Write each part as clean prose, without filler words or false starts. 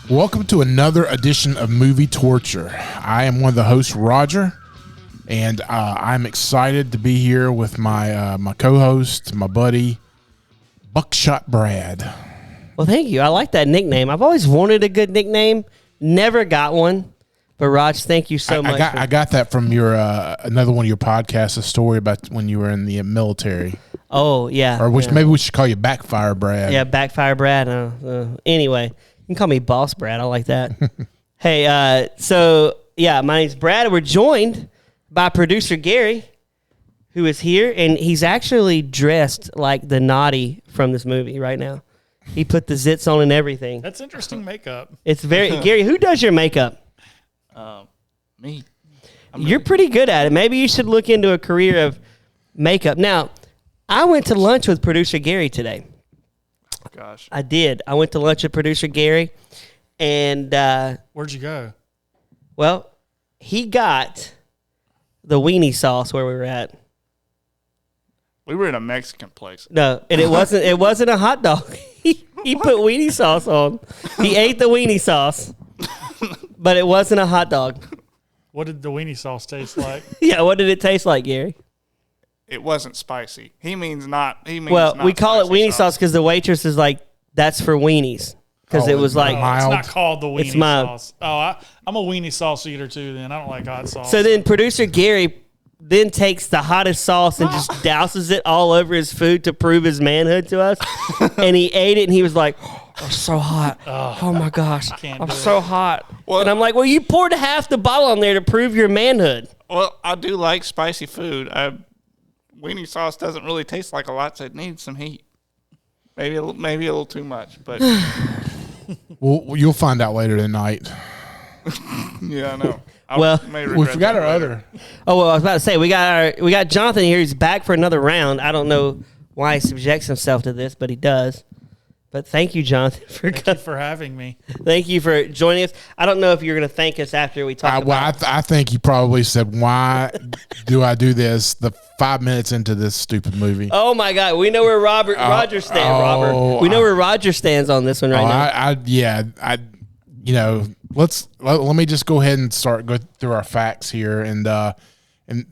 Welcome to another edition of Movie Torture. I am one of the hosts, Roger, and I'm excited to be here with my my co-host, my buddy, Buckshot Brad. Well, thank you. I like that nickname. I've always wanted a good nickname, never got one. But Raj, thank you so much. I got that from your another one of your podcasts, a story about when you were in the military. Oh yeah, or maybe we should call you Backfire Brad. Yeah, Backfire Brad. Anyway. You can call me Boss Brad. I like that. Hey, so, yeah, my name's Brad. We're joined by producer Gary, who is here, and he's actually dressed like the Nottie from this movie right now. He put the zits on and everything. That's interesting makeup. It's very... Gary, who does your makeup? Me. You're pretty good at it. Maybe you should look into a career of makeup. Now, I went to lunch with producer Gary today. Gosh. I did. I went to lunch with producer Gary, and where'd you go? Well, he got the weenie sauce where we were at. We were in a Mexican place. No, and it wasn't a hot dog. He put weenie sauce on. He ate the weenie sauce, but it wasn't a hot dog. What did the weenie sauce taste like? Yeah, what did it taste like, Gary? It wasn't spicy. He means not. Well, we call it weenie sauce because the waitress is like, "That's for weenies," because it was like mild. It's not called the weenie it's mild. sauce. Oh, I'm a weenie sauce eater too. Then I don't like hot sauce. So then producer Gary then takes the hottest sauce and just douses it all over his food to prove his manhood to us. And he ate it and he was like, "Oh, it's so hot! Oh my gosh, I'm so hot!" Well, and I'm like, "Well, you poured half the bottle on there to prove your manhood." Well, I do like spicy food. Weenie sauce doesn't really taste like a lot, so it needs some heat. Maybe a little too much, but Well, you'll find out later tonight. yeah, I know. We forgot our other. Oh well, I was about to say we got Johnathan here. He's back for another round. I don't know why he subjects himself to this, but he does. But thank you, Johnathan, Thank you for having me. Thank you for joining us. I don't know if you're going to thank us after we talk about I think he probably said, "Why do I do this?" The 5 minutes into this stupid movie. Oh my God, we know where Roger stands. Robert, we know where Roger stands on this one right now. Let me just go ahead and go through our facts here, and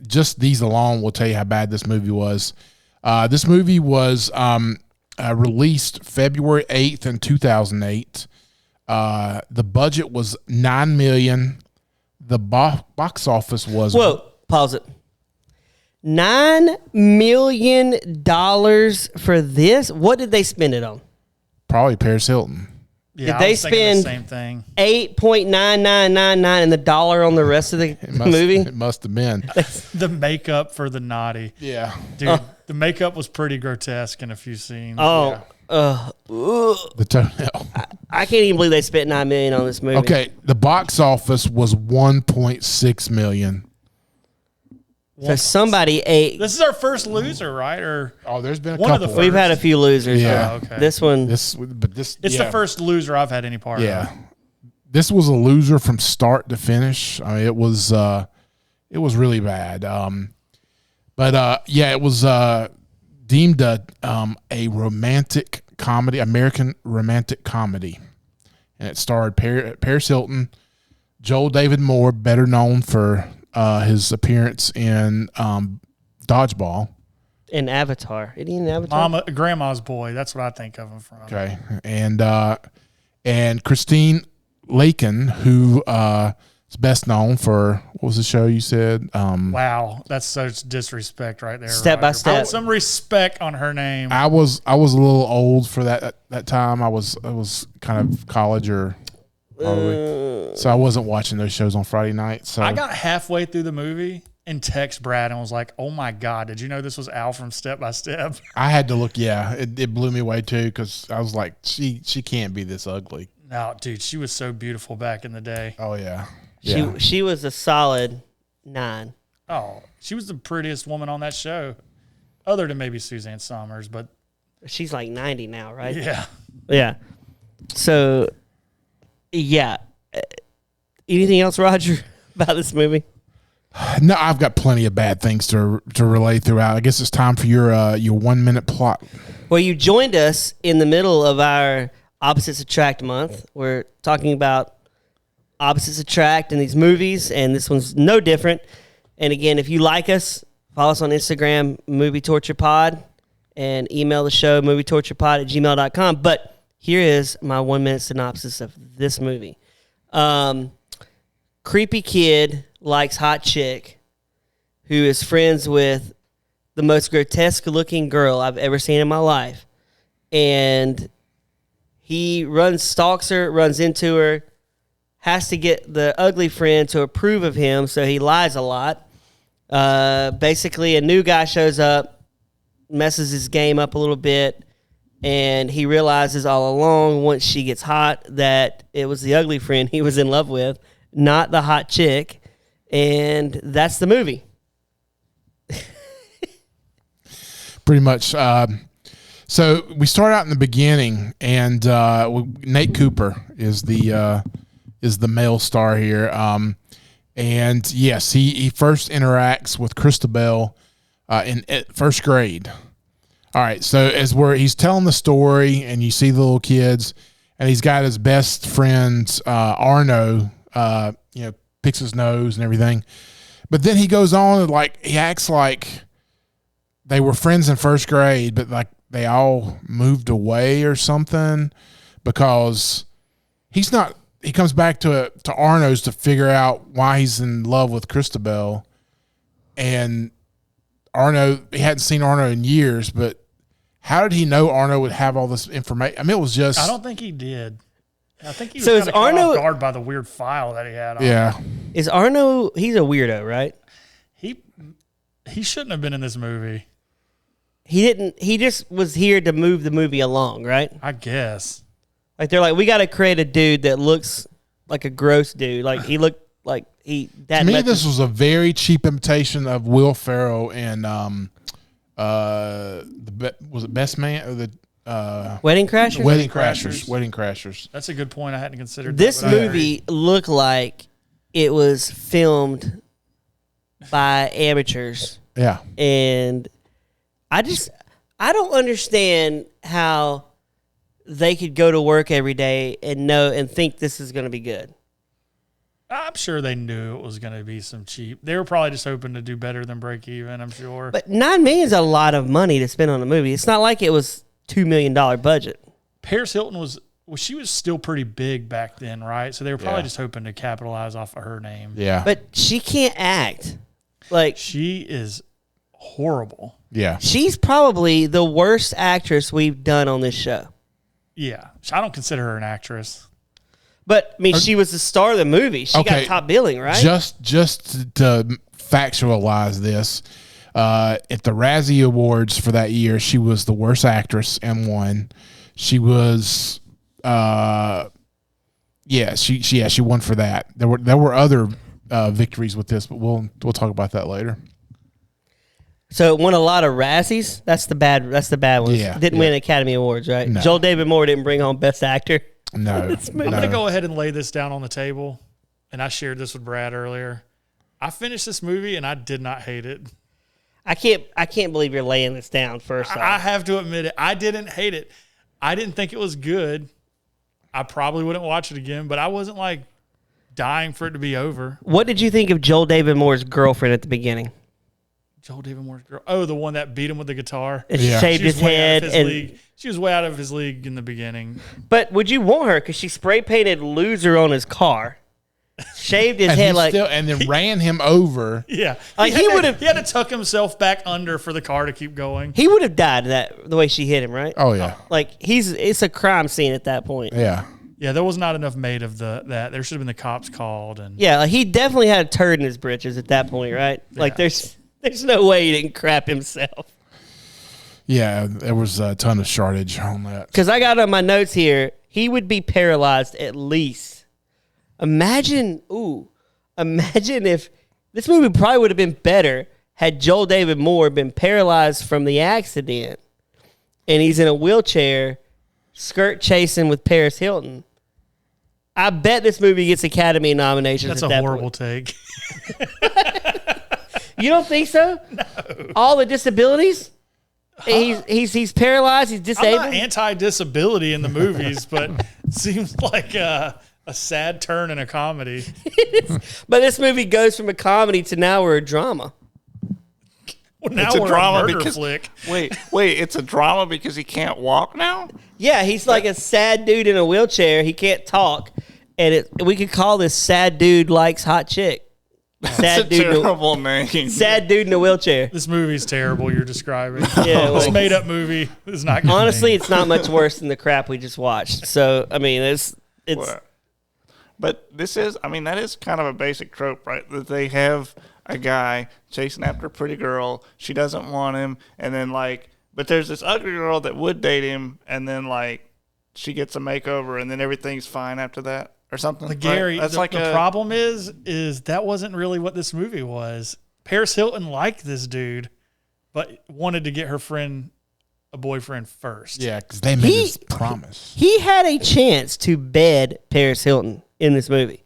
just these alone will tell you how bad this movie was. This movie was released February 8th in 2008. The budget was $9 million. The box office was... Whoa, pause it. $9 million for this? What did they spend it on? Probably Paris Hilton. Yeah, did they spend the same thing? 8.9999 and the dollar on the rest of the movie? It must have been. The makeup for the Nottie. Yeah. Dude, the makeup was pretty grotesque in a few scenes. Oh, yeah. The toenail. I can't even believe they spent $9 million on this movie. Okay, the box office was $1.6 million. So somebody ate. This is our first loser, right? Or there's been a one couple. of the first. We've had a few losers. Yeah. Oh, okay. This one. It's the first loser I've had any part of. Yeah. This was a loser from start to finish. I mean, it was really bad. It was deemed a romantic comedy, American romantic comedy, and it starred Paris Hilton, Joel David Moore, better known for his appearance in Dodgeball. In Avatar. Isn't he in Avatar? Grandma's Boy. That's what I think of him from. Okay. And Christine Lakin, who is best known for, what was the show you said? Wow. That's such disrespect right there. Step by Step. Put some respect on her name. I was a little old for that time. I was kind of college or probably. So I wasn't watching those shows on Friday night. So I got halfway through the movie and text Brad and was like, "Oh my God, did you know this was Al from Step by Step?" I had to look. Yeah, it blew me away too because I was like, she can't be this ugly. No, dude, she was so beautiful back in the day. Oh yeah. She was a solid 9. Oh, she was the prettiest woman on that show, other than maybe Suzanne Somers, but she's like 90 now, right? Yeah. Yeah. So, yeah. Anything else, Roger, about this movie? No, I've got plenty of bad things to relay throughout. I guess it's time for your 1 minute plot. Well, you joined us in the middle of our Opposites Attract month. We're talking about opposites attract in these movies, and this one's no different. And again, if you like us, follow us on Instagram, Movie Torture Pod, and email the show, movietorturepod@gmail.com. But here is my 1-minute synopsis of this movie. Creepy kid likes hot chick who is friends with the most grotesque-looking girl I've ever seen in my life. And he stalks her, runs into her, has to get the ugly friend to approve of him, so he lies a lot. Basically, a new guy shows up, messes his game up a little bit, and he realizes all along, once she gets hot, that it was the ugly friend he was in love with, not the hot chick. And that's the movie. Pretty much. So we start out in the beginning, and Nate Cooper is the male star here. And yes, he first interacts with Christabel in first grade. All right, so he's telling the story, and you see the little kids, and he's got his best friend Arno, picks his nose and everything. But then he goes on and he acts like they were friends in first grade, but like they all moved away or something, because he's not. He comes back to Arno's to figure out why he's in love with Christabel, and Arno, he hadn't seen Arno in years, but how did he know Arno would have all this information? I mean, it was just. I don't think he did. I think he was So kind is of caught Arno- off guard by the weird file that he had on. Yeah. Is Arno, he's a weirdo, right? He shouldn't have been in this movie, He just was here to move the movie along, right? I guess. Like, they're like, we got to create a dude that looks like a gross dude. Like, he looked like To me, this was a very cheap imitation of Will Ferrell and was it Best Man or the Wedding Crashers? Wedding Crashers. Wedding Crashers. That's a good point. I hadn't considered This that, but I movie looked like it was filmed by amateurs. Yeah. And I don't understand how they could go to work every day and think this is going to be good. I'm sure they knew it was going to be some cheap. They were probably just hoping to do better than break even, I'm sure. But $9 million is a lot of money to spend on a movie. It's not like it was $2 million budget. Paris Hilton she was still pretty big back then, right? So they were probably just hoping to capitalize off of her name. Yeah. But she can't act. Like, She is horrible. Yeah. she's probably the worst actress we've done on this show. Yeah. I don't consider her an actress. But, I mean, she was the star of the movie. She got top billing, right? Just to factualize this, at the Razzie Awards for that year, she was the worst actress and won. She was, she won for that. There were other victories with this, but we'll talk about that later. So it won a lot of Razzies. That's the bad ones. Yeah, Didn't win Academy Awards, right? No. Joel David Moore didn't bring home Best Actor. No. I'm going to go ahead and lay this down on the table, and I shared this with Brad earlier. I finished this movie, and I did not hate it. I can't believe you're laying this down first off. I have to admit it. I didn't hate it. I didn't think it was good. I probably wouldn't watch it again, but I wasn't like dying for it to be over. What did you think of Joel David Moore's girlfriend at the beginning? Joel David Moore's girl. Oh, the one that beat him with the guitar. And Yeah. shaved She was his way out head. of his league. She was way out of his league in the beginning. But would you want her? Because she spray painted "loser" on his car, shaved his head like. And then ran him over. Yeah. Like, he he had to tuck himself back under for the car to keep going. He would have died the way she hit him, right? Oh yeah. Like it's a crime scene at that point. Yeah. Yeah, there was not enough made of that. There should have been the cops called. And Yeah, like he definitely had a turd in his britches at that point, right? Like there's no way he didn't crap himself. Yeah, there was a ton of shortage on that. Because I got on my notes here, he would be paralyzed at least. Imagine if this movie probably would have been better had Joel David Moore been paralyzed from the accident and he's in a wheelchair, skirt chasing with Paris Hilton. I bet this movie gets Academy nominations. that's at a that horrible point. take. You don't think so? No. All the disabilities? He's paralyzed. He's I'm disabled. not anti-disability in the movies, but it seems like a sad turn in a comedy. But this movie goes from a comedy to now we're a drama. Well, now It's a we're drama a murder because flick. wait, it's a drama because he can't walk now. Yeah, he's like a sad dude in a wheelchair. He can't talk, and we could call this "Sad Dude Likes Hot Chick." That's a terrible name. Sad dude in a wheelchair. This movie's terrible. You're describing. Yeah, This like- made-up movie is not good. Honestly, it's not much worse than the crap we just watched. So, I mean, it's But this is, I mean, that is kind of a basic trope, right? That they have a guy chasing after a pretty girl. She doesn't want him. And then, like, but there's this ugly girl that would date him. And then, like, she gets a makeover and then everything's fine after that or something. But Gary, right? That's the problem is that wasn't really what this movie was. Paris Hilton liked this dude, but wanted to get her friend a boyfriend first. Yeah, because they made this promise. He had a chance to bed Paris Hilton in this movie.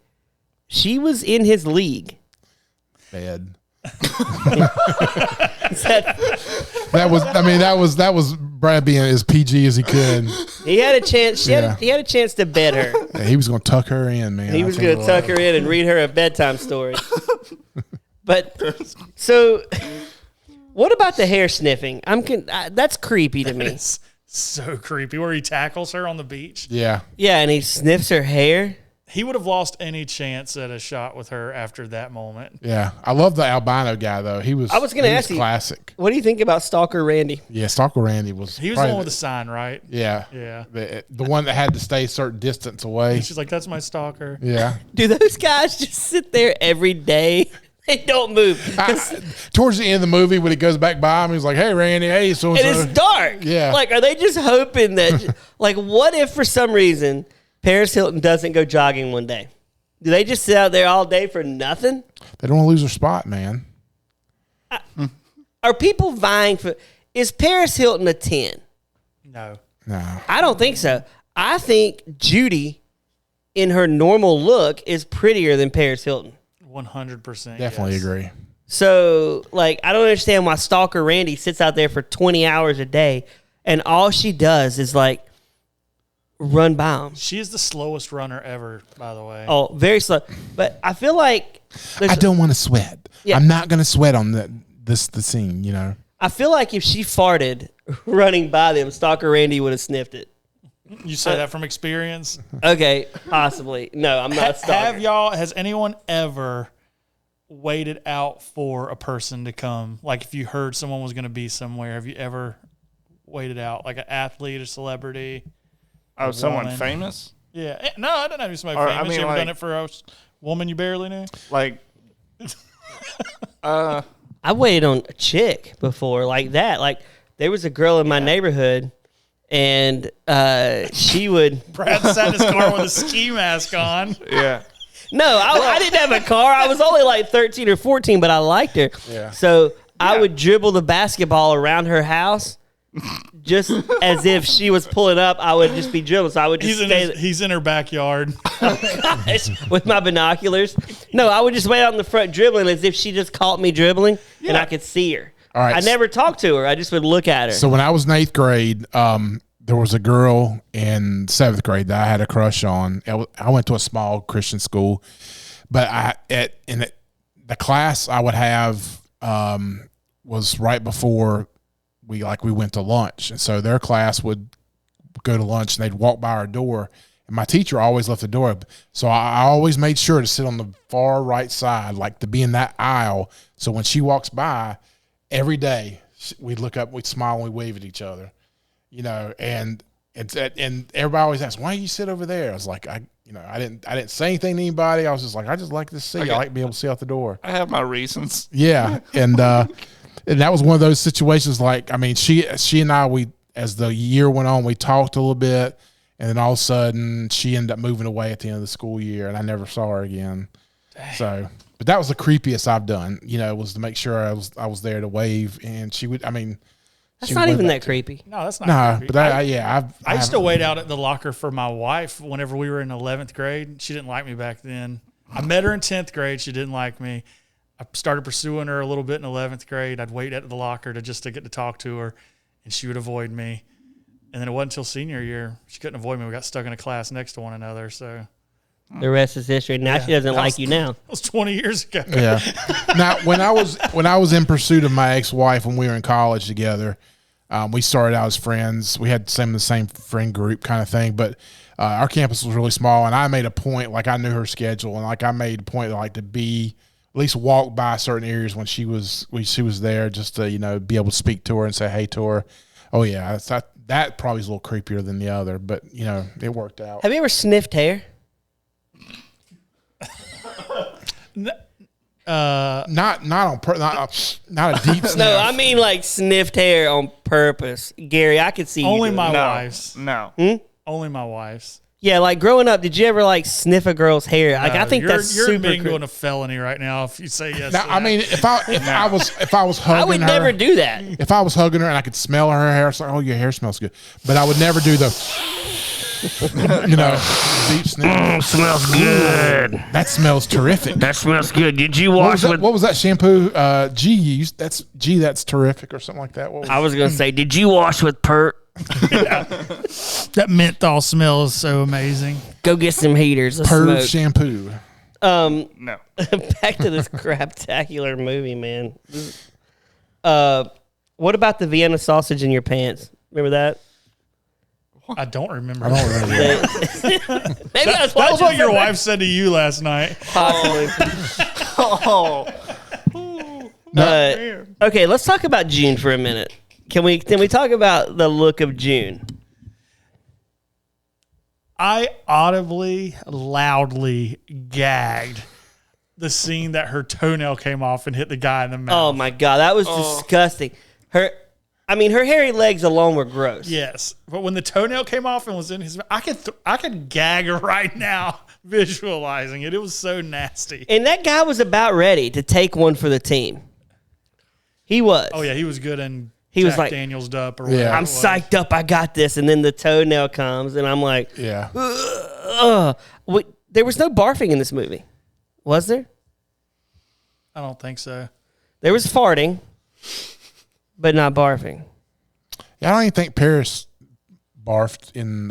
She was in his league. Bad. That was Brad being as PG as he could. he had a chance. He Yeah. had a chance to bed her. Yeah, he was going to tuck her in, man. He was going to tuck her in and read her a bedtime story. But so, what about the hair sniffing? That's creepy to me. It's so creepy. Where he tackles her on the beach. Yeah. Yeah, and he sniffs her hair. He would have lost any chance at a shot with her after that moment. Yeah. I love the albino guy, though. I was going to ask you, classic. What do you think about Stalker Randy? Yeah, Stalker Randy was. He was the one with the sign, right? Yeah. Yeah. The one that had to stay a certain distance away. She's like, that's my stalker. Yeah. Do those guys just sit there every day? They don't move. Towards the end of the movie, when he goes back by him, he's like, "Hey, Randy, hey, so And it's dark. Yeah. Like, are they just hoping that, like, what if for some reason Paris Hilton doesn't go jogging one day? Do they just sit out there all day for nothing? They don't want to lose their spot, man. Are people vying for? Is Paris Hilton a 10? No. No. I don't think so. I think Judy, in her normal look, is prettier than Paris Hilton. 100%. Definitely yes. agree. So, like, I don't understand why Stalker Randy sits out there for 20 hours a day and all she does is, like, run by him. She is the slowest runner ever, by the way. Oh, very slow. But I feel like I don't want to sweat. Yeah. I'm not going to sweat on the scene, you know. I feel like if she farted running by them, Stalker Randy would have sniffed it. You say that from experience? Okay, possibly. No, I'm not a stalker. Has anyone ever waited out for a person to come? Like if you heard someone was going to be somewhere, have you ever waited out? Like an athlete, a celebrity? Oh, someone woman? Famous? Yeah. No, I don't know somebody Or, famous. I mean, you ever like- done it for a woman you barely knew? Like, I waited on a chick before like that. Like there was a girl in my neighborhood and she would Brad sat in his car with a ski mask on. yeah. No, I didn't have a car. I was only like 13 or 14, but I liked her. Yeah. So I would dribble the basketball around her house just as if she was pulling up. I would just be dribbling. So I would just He's in her backyard. with my binoculars. No, I would just wait out in the front dribbling as if she just caught me dribbling and I could see her. All right. I never talked to her. I just would look at her. So when I was in 8th grade, there was a girl in 7th grade that I had a crush on. I went to a small Christian school, but the class I would have was right before we went to lunch, and so their class would go to lunch and they'd walk by our door. And my teacher always left the door open, so I always made sure to sit on the far right side, like to be in that aisle. So when she walks by, every day we'd look up, we'd smile, and we'd wave at each other. You know, and everybody always asks, why do you sit over there? I was like, I didn't say anything to anybody. I was just like, I just like to see. I like to be able to see out the door. I have my reasons. Yeah, and that was one of those situations. Like, I mean, she and I, we as the year went on, we talked a little bit, and then all of a sudden, she ended up moving away at the end of the school year, and I never saw her again. Dang. So, but that was the creepiest I've done. You know, was to make sure I was there to wave, and she would. I mean. That's not even that creepy. No, that's not creepy. But I used to wait out at the locker for my wife whenever we were in 11th grade. She didn't like me back then. I met her in 10th grade. She didn't like me. I started pursuing her a little bit in 11th grade. I'd wait at the locker to get to talk to her. and she would avoid me. And then it wasn't until senior year she couldn't avoid me. We got stuck in a class next to one another. So The rest is history. Now she doesn't like you now. that was 20 years ago. Yeah. Now, when I was in pursuit of my ex-wife when we were in college together, we started out as friends. We had the same friend group kind of thing, but our campus was really small, and I made a point, like I knew her schedule, and like I made a point like to be at least walk by certain areas when she was there, just to be able to speak to her and say hey to her. Oh yeah, that probably is a little creepier than the other, but it worked out. Have you ever sniffed hair? Not on not a deep sniff. No, I mean like sniffed hair on purpose. Gary, I could see Only you my doing it. wife's. No. Only my wife's. Yeah, like growing up, did you ever like sniff a girl's hair? Like I think that's you're super being cool. doing a felony right now if you say yes. Now, to I that. mean, if I was hugging I would her, never do that. if I was hugging her and I could smell her hair, it's like, oh, your hair smells good. But I would never do the, deep sniff. Smells good. That smells terrific. That smells good. Did you What was that shampoo G used? That's terrific or something like that. What was I was gonna say, did you wash with Pert? that menthol smell is so amazing. Go get some heaters. Let's Purge smoke. shampoo? No. Back to this craptacular movie, man. What about the Vienna sausage in your pants? Remember that? I don't remember. I don't remember that. Maybe I was That was watching what your something. wife said to you last night. Possibly. Oh. Okay, let's talk about June for a minute. Can we talk about the look of June? I audibly, loudly gagged the scene that her toenail came off and hit the guy in the mouth. Oh my god, that was disgusting. Her hairy legs alone were gross. Yes, but when the toenail came off and was in his, I could gag right now visualizing it. It was so nasty. And that guy was about ready to take one for the team. He was. Oh yeah, he was good and He was Jack like, Daniels up or Yeah. whatever. I'm it was. psyched up. I got this. And then the toenail comes, and I'm like, Yeah. Wait, there was no barfing in this movie, was there? I don't think so. There was farting, but not barfing. Yeah, I don't even think Paris barfed in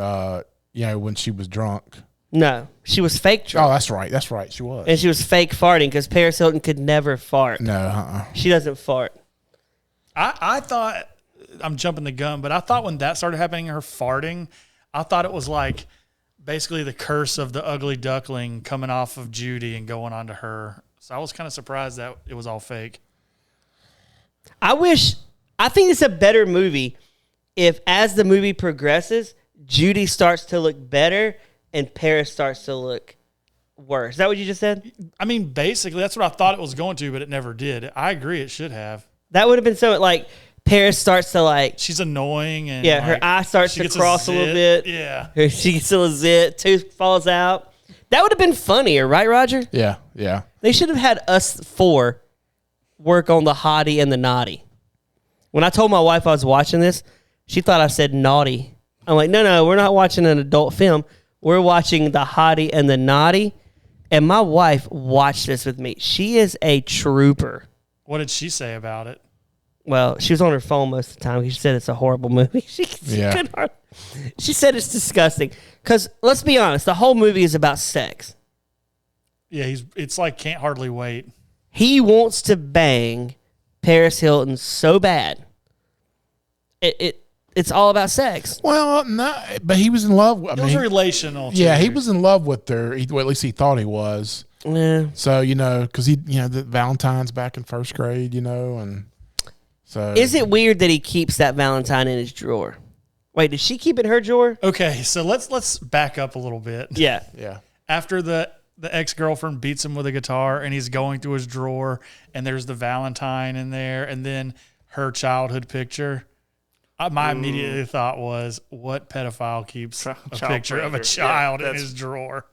when she was drunk. No, she was fake drunk. Oh, that's right. That's right. She was. And she was fake farting because Paris Hilton could never fart. No, She doesn't fart. I thought, I'm jumping the gun, but I thought when that started happening, her farting, I thought it was like basically the curse of the ugly duckling coming off of Judy and going on to her. So I was kind of surprised that it was all fake. I think it's a better movie if, as the movie progresses, Judy starts to look better and Paris starts to look worse. Is that what you just said? I mean, basically, that's what I thought it was going to, but it never did. I agree, it should have. That would have been so, like, Paris starts to, like, She's annoying. And yeah, her like, eye starts she to gets cross a little zit. bit. Yeah. She gets a little zit, tooth falls out. That would have been funnier, right, Roger? yeah, yeah. They should have had us four work on the Hottie and the Nottie. When I told my wife I was watching this, she thought I said naughty. I'm like, no, we're not watching an adult film. We're watching the Hottie and the Nottie. And my wife watched this with me. She is a trooper. What did she say about it? Well, she was on her phone most of the time. She said it's a horrible movie. She said it's disgusting. Because let's be honest, the whole movie is about sex. Yeah, it's like Can't Hardly Wait. He wants to bang Paris Hilton so bad. It's all about sex. Well, no, but he was in love. It was relational. Yeah, he too. was in love with her. Well, at least he thought he was. Yeah. So because the Valentine's back in first grade, and so Is it weird that he keeps that Valentine in his drawer? Wait, did she keep it in her drawer? Okay, so let's back up a little bit. Yeah. Yeah. After the ex-girlfriend beats him with a guitar and he's going through his drawer and there's the Valentine in there and then her childhood picture. My immediate thought was, what pedophile keeps a Child picture of a predator. child Yeah, in that's- his drawer?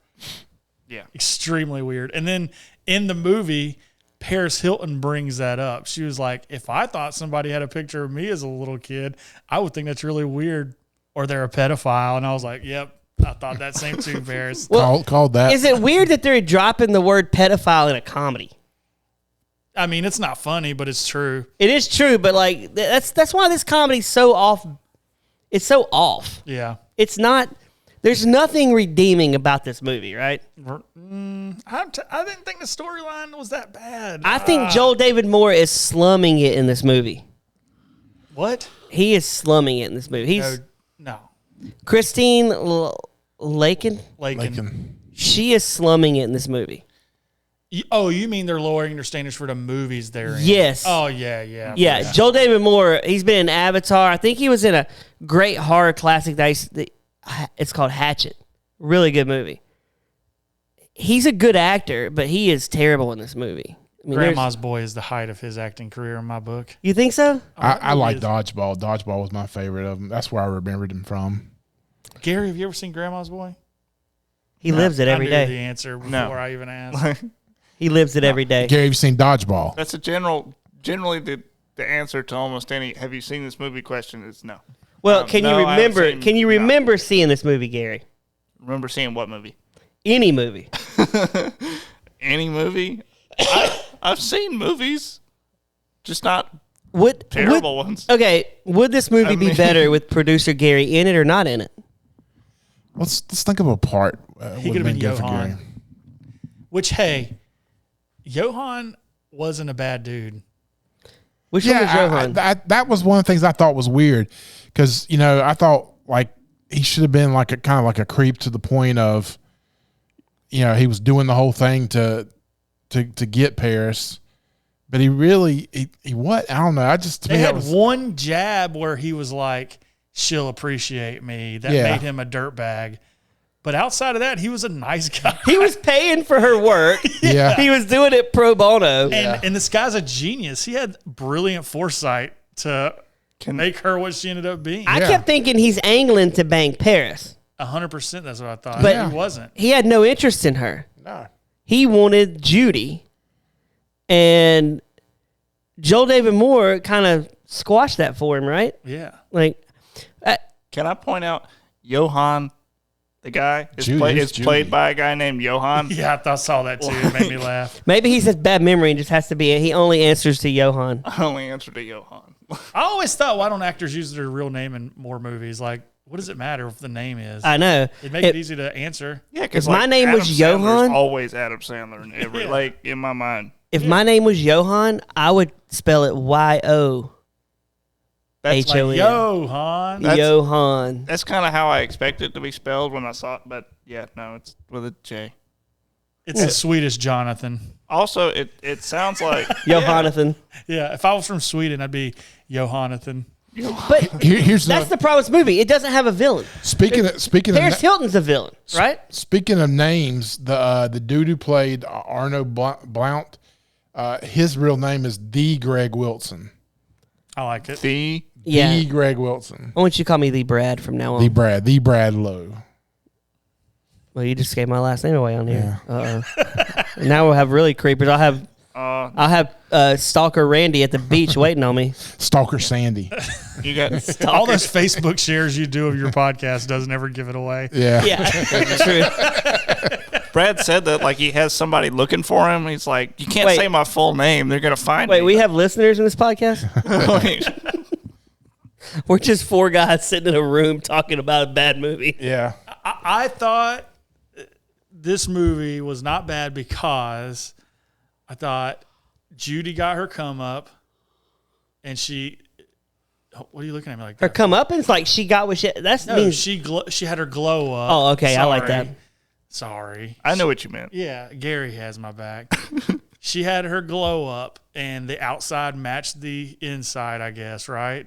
Yeah. Extremely weird. And then in the movie, Paris Hilton brings that up. She was like, if I thought somebody had a picture of me as a little kid, I would think that's really weird or they're a pedophile. And I was like, yep, I thought that same too, Paris. Well, called that. Is it weird that they're dropping the word pedophile in a comedy? I mean, it's not funny, but it's true. It is true, but like that's why this comedy's so off. It's so off. Yeah. It's not. There's nothing redeeming about this movie, right? I didn't think the storyline was that bad. I think Joel David Moore is slumming it in this movie. What? He is slumming it in this movie. He's No. Christine Lakin. Lakin. She is slumming it in this movie. You mean they're lowering their standards for the movies they're in? Yes. Oh, yeah. Yeah, Joel David Moore, he's been in Avatar. I think he was in a great horror classic it's called Hatchet. Really good movie. He's a good actor, but he is terrible in this movie. I mean, Grandma's Boy is the height of his acting career in my book. You think so? I like Dodgeball. Dodgeball was my favorite of them. That's where I remembered him from. Gary, have you ever seen Grandma's Boy? He lives it every I day. knew the answer before I even asked. He lives it every day. Gary, have you seen Dodgeball? That's generally the answer to almost any "Have you seen this movie?" question is no. Well, can no, you I haven't remember? seen- Can you no. remember seeing this movie, Gary? Remember seeing what movie? Any movie? Any movie? I've seen movies, just not terrible ones. Okay, would this movie be better with producer Gary in it or not in it? Let's think of a part. He could have been Johan. Which, hey, Johan wasn't a bad dude. Which one was Johan? That was one of the things I thought was weird because I thought like he should have been like kind of like a creep to the point of he was doing the whole thing to get Paris, but he what? I don't know. They had one jab where he was like, "She'll appreciate me." That made him a dirtbag. But outside of that, he was a nice guy. He was paying for her work. Yeah. He was doing it pro bono. And this guy's a genius. He had brilliant foresight to make her what she ended up being. I kept thinking he's angling to bang Paris. 100%. That's what I thought. But he wasn't. He had no interest in her. No. He wanted Judy. And Joel David Moore kind of squashed that for him, right? Yeah. Like, Can I point out Johan, the guy, is Judy. played by a guy named Johan? Yeah, I saw that too. It made me laugh. maybe he says bad memory and just has to be, he only answers to Johan. I only answer to Johan. I always thought, why don't actors use their real name in more movies? Like, what does it matter if the name is? I know. It'd make it easy to answer. Yeah, because If my name Adam was Sandler's Johan- always Adam Sandler in every in my mind. If my name was Johan, I would spell it Y-O. That's H-O-N. Like, yo, Han. Johan. That's kind of how I expect it to be spelled when I saw it, but yeah, no, it's with a J. It's the Swedish Johnathan. Also, it sounds like Johanathan. Yeah, if I was from Sweden, I'd be Johanathan. But Here's that's the problem with this movie. It doesn't have a villain. speaking Paris Hilton's a villain, right? Speaking of names, the dude who played Arno Blount, his real name is the Greg Wilson. I like it. the Yeah. Greg Wilson. I want you to call me the Brad from now on. The Brad Lowe. Well, you just gave my last name away on here. Now we'll have really creepers. I'll have Stalker Randy at the beach waiting on me. Stalker Sandy. you got All those Facebook shares you do of your podcast doesn't ever give it away. Yeah. Yeah, that's true. Brad said that like he has somebody looking for him. He's like, you can't say my full name; they're gonna find Wait, me. we have listeners in this podcast? We're just four guys sitting in a room talking about a bad movie. Yeah. I thought this movie was not bad because I thought Judy got her come up and she. What are you looking at me like that? Her comeuppance, like she got what she. That's No, means she had her glow up. Oh, okay, I like that. Sorry. I know what you meant. Yeah, Gary has my back. She had her glow up, and the outside matched the inside, I guess, right?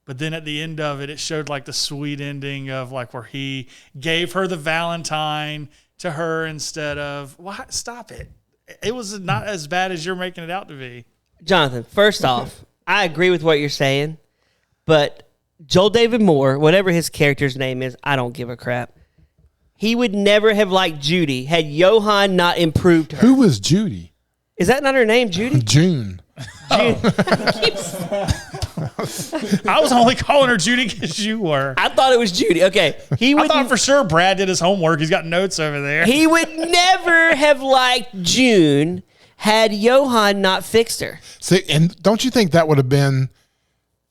But then at the end of it, it showed like the sweet ending of like where he gave her the Valentine to her instead of what? Stop it! It was not as bad as you're making it out to be. Johnathan, first off, I agree with what you're saying, but Joel David Moore, whatever his character's name is, I don't give a crap. He would never have liked Judy had Johan not improved her. Who was Judy? Is that not her name, Judy? June. I was only calling her Judy because you were. I thought it was Judy. Okay, I thought for sure Brad did his homework. He's got notes over there. He would never have liked June had Johan not fixed her. See, and don't you think that would have been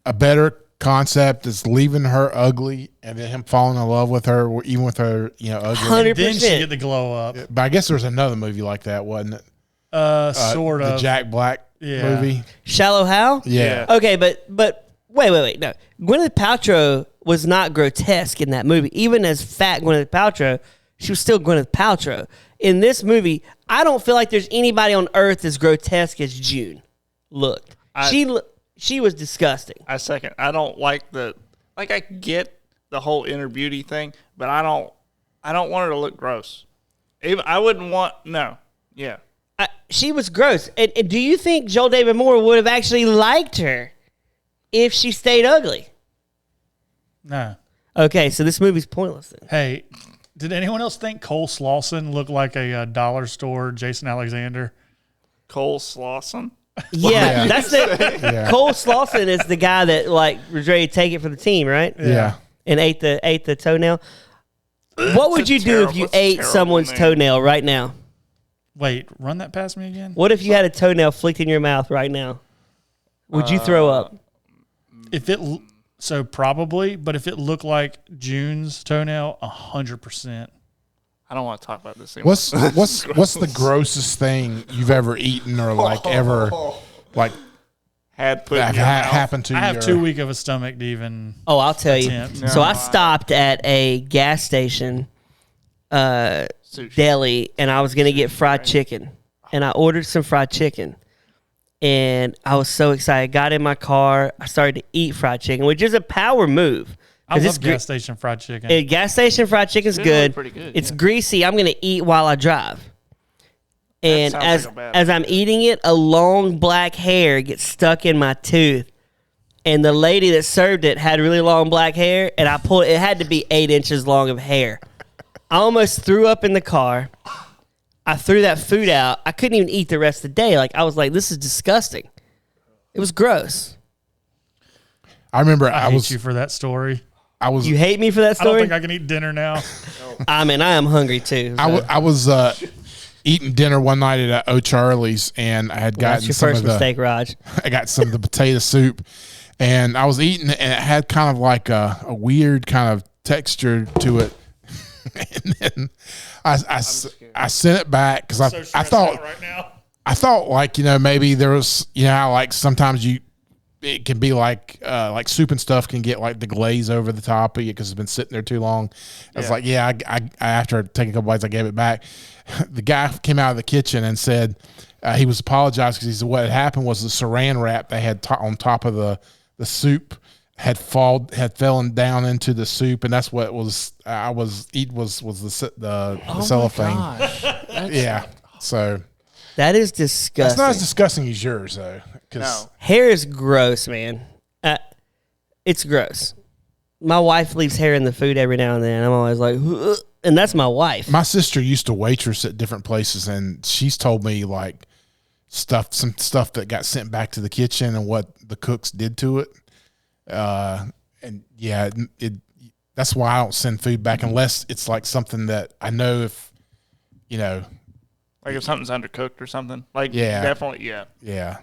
a better concept, is leaving her ugly and then him falling in love with her, even with her, ugly? 100%. Then she get the glow up. But I guess there's another movie like that, wasn't it? Sort The of. Jack Black movie. Shallow Hal? Yeah. Okay, but wait. No. Gwyneth Paltrow was not grotesque in that movie. Even as fat Gwyneth Paltrow, she was still Gwyneth Paltrow. In this movie, I don't feel like there's anybody on earth as grotesque as June looked. She was disgusting. I second. I don't like I get the whole inner beauty thing, but I don't want her to look gross. Even I wouldn't want Yeah. She was gross. And do you think Joel David Moore would have actually liked her if she stayed ugly? No. Okay, so this movie's pointless then. Hey, did anyone else think Cole Slauson looked like a dollar store Jason Alexander? Cole Slauson? Yeah, that's the Yeah. Cole Slauson is the guy that was ready to take it for the team, right? Yeah. And ate the toenail. What would you do if you ate someone's toenail right now? Wait, run that past me again? What if you had a toenail flicked in your mouth right now? Would you throw up? If it so probably, but if it looked like June's toenail, 100%. I don't want to talk about this anymore. What's the grossest thing you've ever eaten or ever had put in your mouth? happened to you? I have too weak of a stomach to even. Oh, I'll tell you. Attempt. So I stopped at a gas station Sushi. deli, and I was going to get fried chicken. And I ordered some fried chicken. And I was so excited. Got in my car. I started to eat fried chicken, which is a power move. I love gas station fried chicken. Gas station fried chicken's Generally good. pretty good, It's yeah. greasy. I'm going to eat while I drive. And sounds like a bad as I'm eating it, a long black hair gets stuck in my tooth. And the lady that served it had really long black hair, and I pulled it had to be 8 inches long of hair. I almost threw up in the car. I threw that food out. I couldn't even eat the rest of the day. I was like, this is disgusting. It was gross. I remember I hate you for that story. You hate me for that I don't story? think I can eat dinner now. I mean, I am hungry too. So. I was eating dinner one night at O'Charlie's, and I had gotten That's your some first of the mistake, Raj. I got some of the potato soup, and I was eating it, and it had kind of like a weird kind of texture to it. And then I sent it back because So I stressed thought out right now. I thought maybe there was how like sometimes it can be like soup and stuff can get like the glaze over the top of it because it's been sitting there too long. I was like, I after taking a couple bites, I gave it back. The guy came out of the kitchen and said he was apologizing because he said what had happened was the saran wrap they had on top of the soup had fallen down into the soup, and that's what I was eating was the cellophane. Yeah, so That is disgusting. it's not as disgusting as yours though. No. Hair is gross, man. It's gross. My wife leaves hair in the food every now and then. I'm always like, ugh, and that's my wife. My sister used to waitress at different places, and she's told me some stuff that got sent back to the kitchen and what the cooks did to it. And yeah, that's why I don't send food back unless it's like something that I know if Like if something's undercooked or something. Yeah. Definitely, yeah. yeah.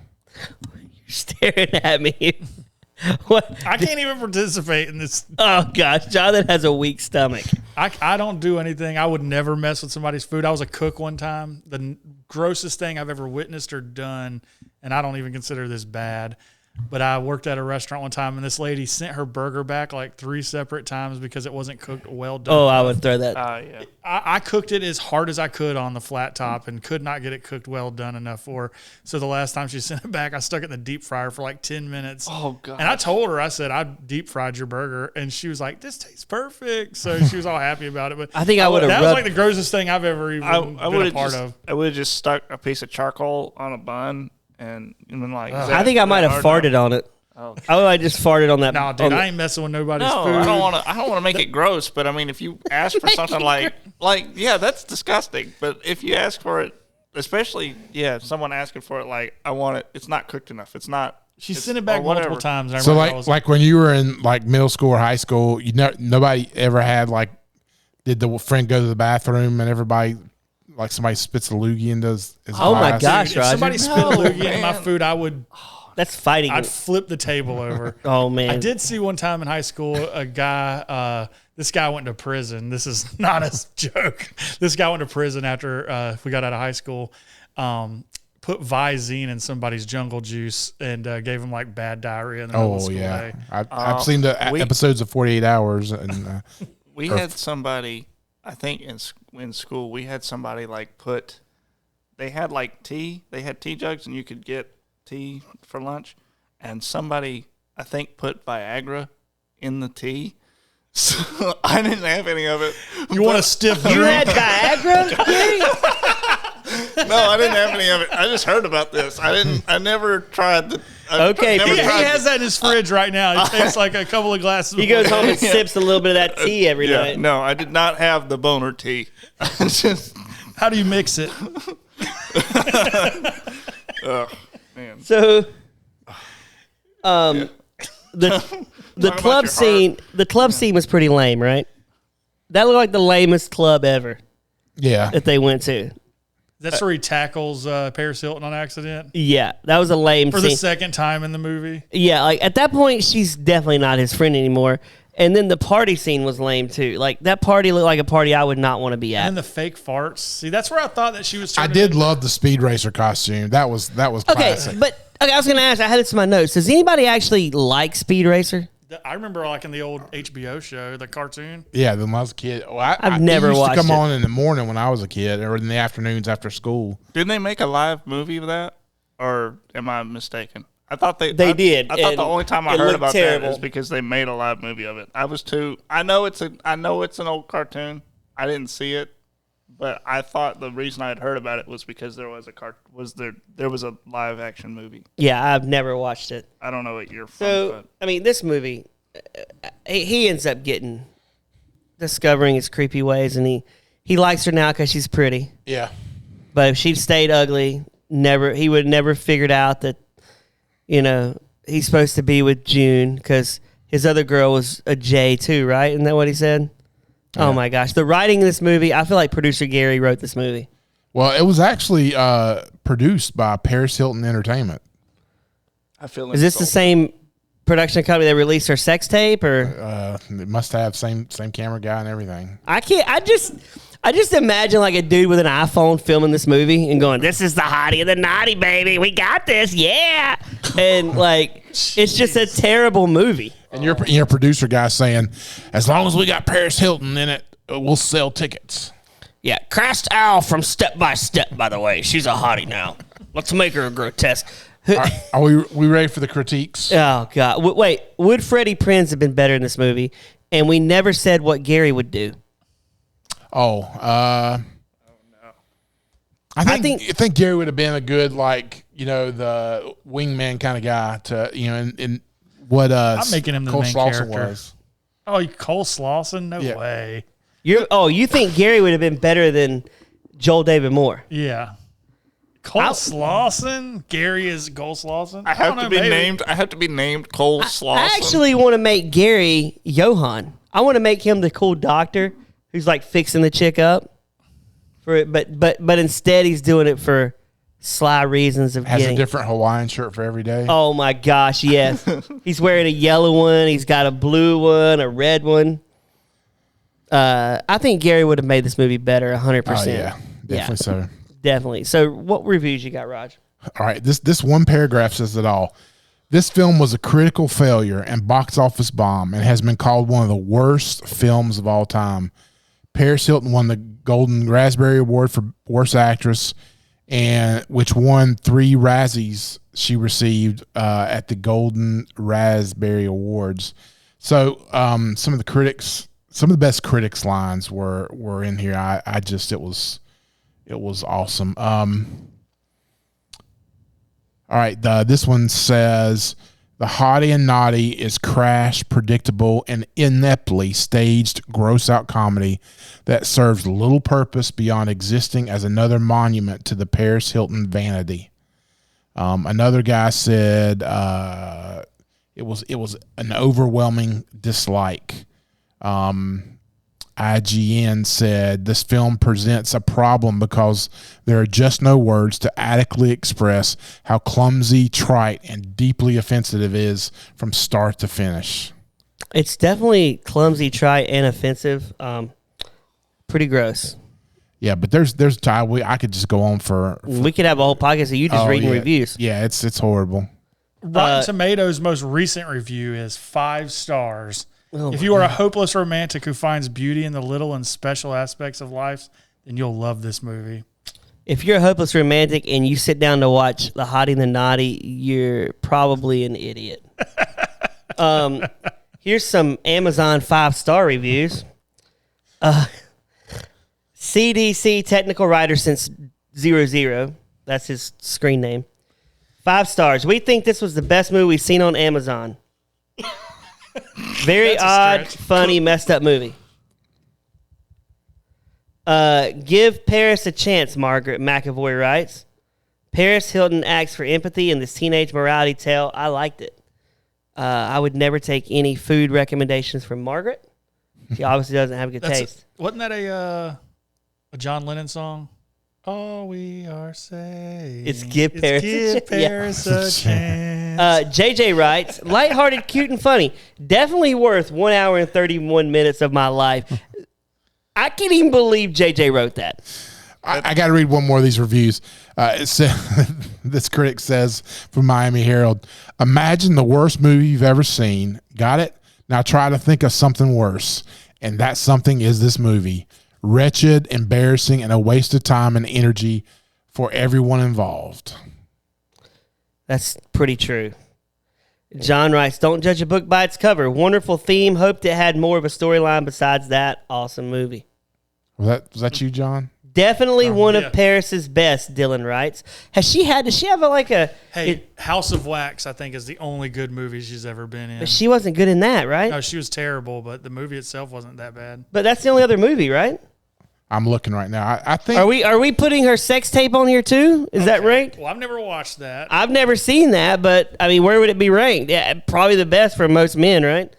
You're staring at me. What? I can't even participate in this. Oh gosh, Jonathan has a weak stomach. I don't do anything. I would never mess with somebody's food. I was a cook one time. The grossest thing I've ever witnessed or done, and I don't even consider this bad, but I worked at a restaurant one time, and this lady sent her burger back like 3 separate times because it wasn't cooked well done. Oh, I would throw that. Yeah. I cooked it as hard as I could on the flat top and could not get it cooked well done enough for her. So the last time she sent it back, I stuck it in the deep fryer for like 10 minutes. Oh, God. And I told her, I said, I deep fried your burger. And she was like, this tastes perfect. So she was all happy about it. But I think I would have that was rubbed. like the grossest thing I've ever even I been would a have part of. I would have just stuck a piece of charcoal on a bun and been like. is I that- think I is might that have hard farted enough? on it. Oh. I just farted on that. No, dude, on I ain't messing with nobody's No, food. I don't want to make it gross, but I mean, if you ask for something like yeah, that's disgusting. But if you ask for it, especially someone asking for it, like I want it, it's not cooked enough. It's not. She it's- sent it back or whatever. multiple times. And So everybody was like when you were in like middle school or high school, nobody ever had did the friend go to the bathroom and everybody like somebody spits a loogie into his Oh my glass. gosh, If Roger. somebody spit a loogie in my food, That's fighting. I'd flip the table over. Oh man. I did see one time in high school a guy. This guy went to prison. This is not a joke. This guy went to prison after we got out of high school. Put Visine in somebody's jungle juice and gave him like bad diarrhea in the middle of the school day. I've seen the episodes of 48 Hours, and we had somebody. I think in school we had somebody like put. They had like tea. They had tea jugs, and you could get tea for lunch. And somebody, I think, put Viagra in the tea. So I didn't have any of it. You want a stiff You drink? had Viagra, Gary? No, I didn't have any of it. I just heard about this. I never tried the. Okay, He has that in his fridge right now. It takes like a couple of glasses. He goes home and sips a little bit of that tea every Yeah, night. no, I did not have the boner tea. Just, How do you mix it? man. So, the Talk club about your scene, the club scene was pretty lame, right? That looked like the lamest club ever yeah, that they went to. That's where he tackles Paris Hilton on accident Yeah, that was a lame for scene. the second time in the movie. Yeah, like at that point, she's definitely not his friend anymore. And then the party scene was lame too. Like that party looked like a party I would not want to be at. And the fake farts. See, that's where I thought that she was. I turning did into- love the Speed Racer costume. That was Okay, classic. but I was going to ask. I had it in my notes. Does anybody actually like Speed Racer? I remember like in the old HBO show, the cartoon. Yeah, when I was a kid. Well, I've never it used watched to come it. on in the morning when I was a kid, or in the afternoons after school. Didn't they make a live movie of that, or am I mistaken? I thought they did, I thought and the only time I it heard looked about terrible. that is because they made a live movie of it. I was too. I know it's an old cartoon. I didn't see it, but I thought the reason I had heard about it was because there was there was a live action movie. Yeah, I've never watched it. I don't know what you're from. So, But I mean, this movie, he ends up discovering his creepy ways, and he likes her now because she's pretty. Yeah, But if she'd stayed ugly, he would never figured out that, he's supposed to be with June because his other girl was a J too, right? Isn't that what he said? Yeah. Oh my gosh. The writing in this movie, I feel like producer Gary wrote this movie. well, it was actually produced by Paris Hilton Entertainment. I feel Is this the same production company that released her sex tape or? It must have same camera guy and everything. I just imagine like a dude with an iPhone filming this movie and going, "This is the Hottie and the Nottie, baby. We got this, yeah." And like, it's just a terrible movie. And your producer guy saying, as long as we got Paris Hilton in it, we'll sell tickets. Yeah, Crast Owl from Step by Step. By the way, she's a hottie now. Let's make her a grotesque. Are we ready for the critiques? Oh God! Wait, would Freddie Prinze have been better in this movie? And we never said what Gary would do. I think Gary would have been a good, the wingman kind of guy to, in what I'm making him the Cole main Slauson character. was. Oh, Cole Slauson? No Yeah. way. You think Gary would have been better than Joel David Moore? Yeah. Cole Slauson? Gary is Cole Slauson? I have don't to know, be maybe. named. I have to be named Cole Slauson. I actually want to make Gary Johan. I want to make him the cool doctor who's like fixing the chick up for it, but instead he's doing it for sly reasons of Has getting. a different Hawaiian shirt for every day. Oh my gosh, yes. He's wearing a yellow one. He's got a blue one, a red one. I think Gary would have made this movie better, 100%. Oh, yeah, definitely so. Definitely. So, what reviews you got, Raj? All right, this one paragraph says it all. This film was a critical failure and box office bomb and has been called one of the worst films of all time. Paris Hilton won the Golden Raspberry Award for Worst Actress, and which won 3 Razzies she received at the Golden Raspberry Awards. So some of the best critics lines were in here. It was awesome. All right, this one says, the Hottie and Nottie is crash, predictable, and ineptly staged gross-out comedy that serves little purpose beyond existing as another monument to the Paris Hilton vanity. Another guy said it was an overwhelming dislike. IGN said this film presents a problem because there are just no words to adequately express how clumsy, trite, and deeply offensive it is from start to finish. It's definitely clumsy, trite, and offensive. Pretty gross. Yeah, but there's I could just go on for We could have a whole podcast of you just reading reviews. Yeah, it's horrible. Rotten Tomatoes' most recent review is 5 stars. Oh if you are a hopeless romantic who finds beauty in the little and special aspects of life, then you'll love this movie. If you're a hopeless romantic and you sit down to watch the Hottie and the Nottie, you're probably an idiot. Here's some Amazon 5-star reviews. CDC technical writer since 00. That's his screen name. 5 stars. We think this was the best movie we've seen on Amazon. Very odd, funny, messed up movie. Give Paris a chance, Margaret McAvoy writes. Paris Hilton acts for empathy in this teenage morality tale. I liked it. I would never take any food recommendations from Margaret. She obviously doesn't have a good taste. Wasn't that a John Lennon song? All we are saying It's give Paris a chance. JJ writes, lighthearted, cute, and funny. Definitely worth 1 hour and 31 minutes of my life. I can't even believe JJ wrote that. I got to read one more of these reviews. This critic says from Miami Herald, imagine the worst movie you've ever seen. Got it? Now try to think of something worse. And that something is this movie. Wretched, embarrassing, and a waste of time and energy for everyone involved. That's pretty true. John writes, don't judge a book by its cover. Wonderful theme. Hoped it had more of a storyline besides that. Awesome movie. Was that you, John? Definitely one of Paris's best, Dylan writes. Does she have House of Wax, I think, is the only good movie she's ever been in. But she wasn't good in that, right? No, she was terrible, but the movie itself wasn't that bad. But that's the only other movie, right? I'm looking right now. I think. Are we putting her sex tape on here too? Is that ranked? Well, I've never watched that. I've never seen that, but I mean, where would it be ranked? Yeah, probably the best for most men, right?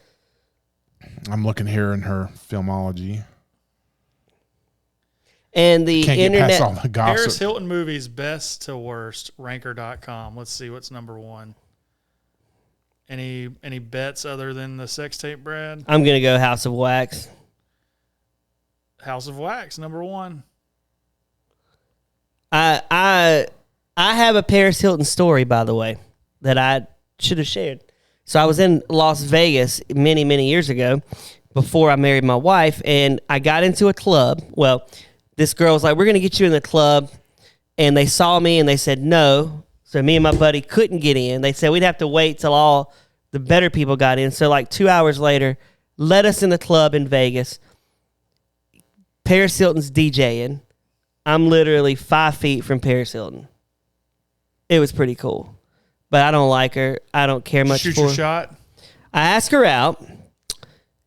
I'm looking here in her filmology. And the Can't internet. get past all the gossip. Paris Hilton movies best to worst, ranker.com. Let's see what's number 1. Any bets other than the sex tape, Brad? I'm gonna go House of Wax. House of Wax, number 1. I have a Paris Hilton story, by the way, that I should have shared. So I was in Las Vegas many, many years ago before I married my wife, and I got into a club. Well, this girl was like, we're going to get you in the club. And they saw me and they said no. So me and my buddy couldn't get in. They said we'd have to wait till all the better people got in. So like 2 hours later, let us in the club in Vegas. Paris Hilton's DJing. I'm literally 5 feet from Paris Hilton. It was pretty cool. But I don't like her. I don't care much Shoot for her. your shot. I asked her out,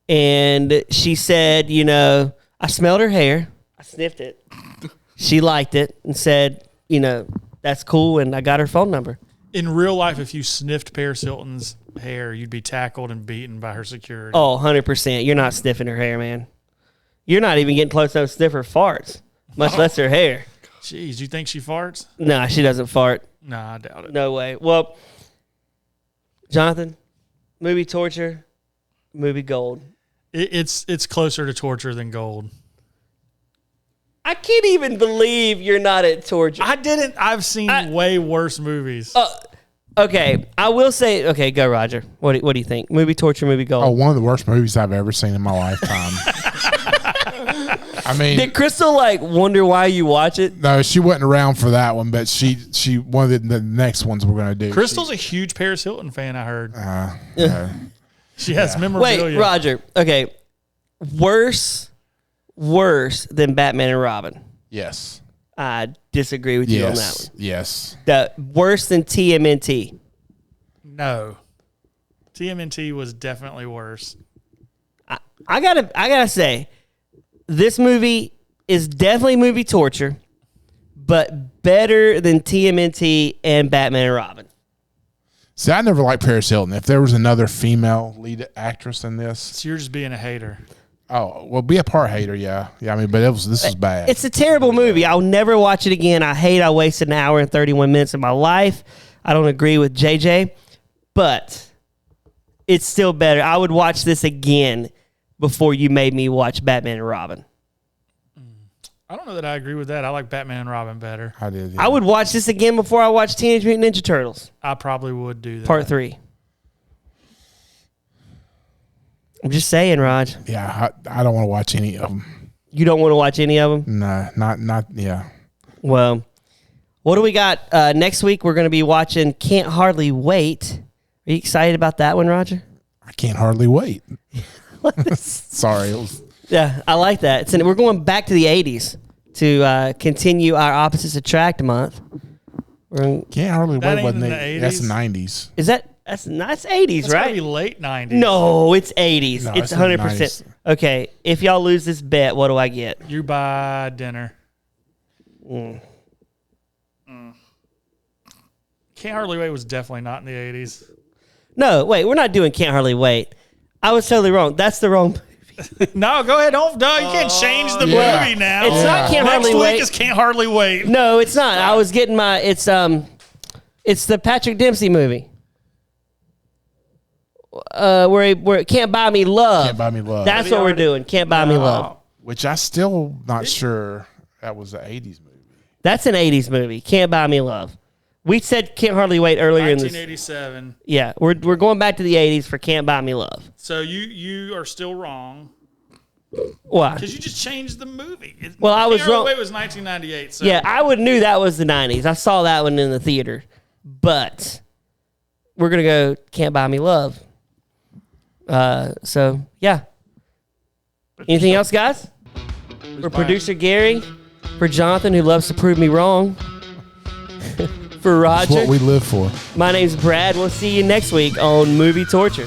and she said, I smelled her hair. I sniffed it. She liked it and said, that's cool, and I got her phone number. In real life, if you sniffed Paris Hilton's hair, you'd be tackled and beaten by her security. Oh, 100%. You're not sniffing her hair, man. You're not even getting close enough to sniff her farts, much less her hair. Jeez, you think she farts? Nah, she doesn't fart. Nah, I doubt it. No way. Well, Johnathan, movie torture, movie gold. It's closer to torture than gold. I can't even believe you're not at torture. I've seen way worse movies. Okay, I will say. Okay, go Roger. What do you think? Movie torture, movie gold. Oh, one of the worst movies I've ever seen in my lifetime. I mean, did Crystal wonder why you watch it? No, she wasn't around for that one, but she one of the next ones we're gonna do. Crystal's a huge Paris Hilton fan. I heard. She has memorabilia. Wait, Roger. Okay, worse than Batman and Robin. Yes. I disagree with you on that one. Yes. Worse than TMNT. No. TMNT was definitely worse. I gotta say, this movie is definitely movie torture, but better than TMNT and Batman and Robin. See, I never liked Paris Hilton. If there was another female lead actress in this, So you're just being a hater. Oh, well, be a part hater, yeah. Yeah, I mean, but this is bad. It's a terrible movie. I'll never watch it again. I wasted an hour and 31 minutes of my life. I don't agree with JJ, but it's still better. I would watch this again before you made me watch Batman and Robin. I don't know that I agree with that. I like Batman and Robin better. I did. Yeah. I would watch this again before I watch Teenage Mutant Ninja Turtles. I probably would do that. Part 3. I'm just saying, Raj. Yeah, I don't want to watch any of them. You don't want to watch any of them? Nah, not. Yeah. Well, what do we got next week? We're going to be watching Can't Hardly Wait. Are you excited about that one, Roger? I can't hardly wait. Sorry. Yeah, I like that. We're going back to the 80s to continue our Opposites Attract month. Can't hardly That wait. ain't Wasn't in it? the That's 80s. the 90s. Is that's 80s, It's gotta right? be late 90s. No, it's 80s. No, it's it's in the 100%. 90s. Okay, if y'all lose this bet, what do I get? You buy dinner. Can't Hardly Wait was definitely not in the 80s. No, wait, we're not doing Can't Hardly Wait. I was totally wrong. That's the wrong. No, go ahead. Don't. You can't change the Yeah. movie now. It's not Can't Next Hardly week Wait. is Can't Hardly Wait. No, it's not. I was getting my. It's the Patrick Dempsey movie. Where it Can't Buy Me Love. Can't Buy Me Love. That's what we're doing. Can't Buy Me Love. Which I still not sure that was the 80s movie. That's an 80s movie. Can't Buy Me Love. We said Can't Hardly Wait earlier in this. 1987. Yeah, we're going back to the 80s for Can't Buy Me Love. So you are still wrong Why? because you just changed the movie. Well, I was Can't Hardly wrong. Wait was 1998. So Yeah, I knew that was the 90s. I saw that one in the theater. But we're going to go Can't Buy Me Love. So, yeah. Anything else, guys? For producer Gary, for Johnathan, who loves to prove me wrong, for That's Roger, what we live for. my name's Brad. We'll see you next week on Movie Torture.